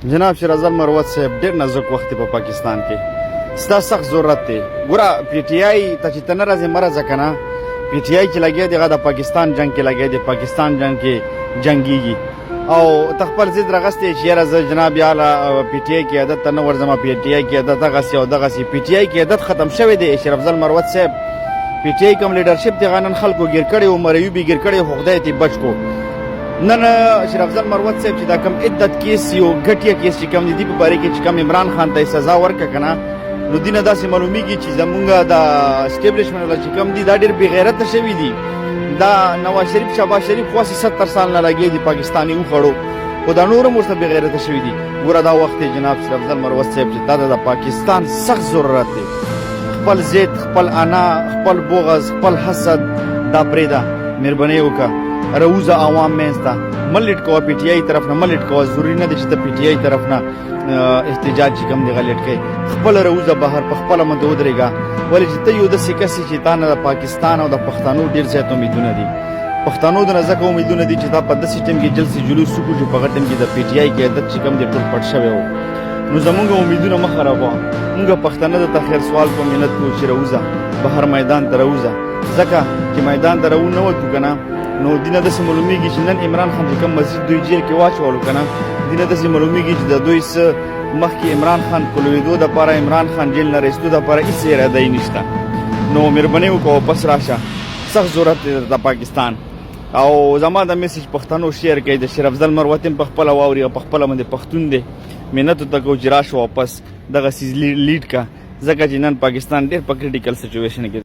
جناب شیر افضل مروت صاحب ډېر نازک وخت په پاکستان کې ستا سخت ضرورت دی. ګوره پی ټی آی ته چې ته نه راځې مه راځه که نه. پی ټی آی چې لګیا دی هغه د پاکستان جنګ کې لګیا دی، پاکستان جنګ کې جنګیږي او ته خپل ضد راغستی چې یاره زه جناب یاله پی ټی آی کې عادت ته نه ورځم، پی ټی آی کې عادت هغسې او دغسې. پی ټی آی کې عادت ختم شوی دی شیر افضل مروت صاحب. پی ټی آی کوم لیډرشپ دی هغه نن خلکو ګیر کړی و، مریوب یې ګیر کړی خو خدای ترې بچ کو. نن شیر افضل مروت صاحب چې دا کم عدت کیس یو ګټیه کیس چې کم دی په باره کې چې کم عمران خان ته سزا ورکړه که نه، نو دینه داسې معلومیږي چې زمونږ د اسټیبلیشمنټ والا چې کم دي دا ډېر بې غیرته شوي دي. دا نواز شریف شهباز شریف خو 70 سال نه لګیا دي پاکستاني وخړو، خو دا نور هم ورته بې غیرته شوي دي. ګوره دا وخت دی جناب شیر افضل مروت صاحب چې تا د پاکستان سخت ضرورت دی. خپل ضد، خپل انا، خپل بغض، خپل حسد دا پرېږده، مهرباني وکړه روزه عوام منځ ته مه لیټ کوه. پی ټی آی طرف نه مه لیټ کوه، ضروري نه دی چې ته پی ټی آی طرف نه احتجاج چې کوم دی هغه لیټ کوې. خپله روزه بهر په خپله باندې ودرېږه، ولې چې ته یو داسې کس یې چې تا نه د پاکستان او د پښتنو ډېر زیات امیدونه دي. پښتنو د نه ځکه امیدونه دي چې تا په داسې ټیم کې جلسې جلوس وکړو چې په هغه ټیم کې د پی ټی آی قیادت چې کوم دی ټول پټ شوی و. نو زمونږ امیدونه مه خرابوه. مونږ پښتانه درته خیر سوال په منت کوو چې روزه بهر میدان ته روزه، ځکه چې میدان ته راو نه وتو که نه نو دینه داسې معلومیږي چې نن عمران خان چې کوم مسجد دوی جیل کې واچولو که نه، دینه داسې معلومیږي چې د دوی څه مخکې عمران خان کلوېدو دپاره، عمران خان جیل نه رایستو دپاره هېڅ اراده یې نشته. نو مهرباني وکړه واپس راشه، سخت ضرورت دی د پاکستان. او زما د میسج پښتنو شیر کوي د شیر افضل مروت هم په خپله واوري او په خپله باندې پښتون دی، محنت ورته کوو چې راشه واپس دغه سیز لیډ کا، ځکه چې نن پاکستان ډېر په کریټیکل سچویشن کې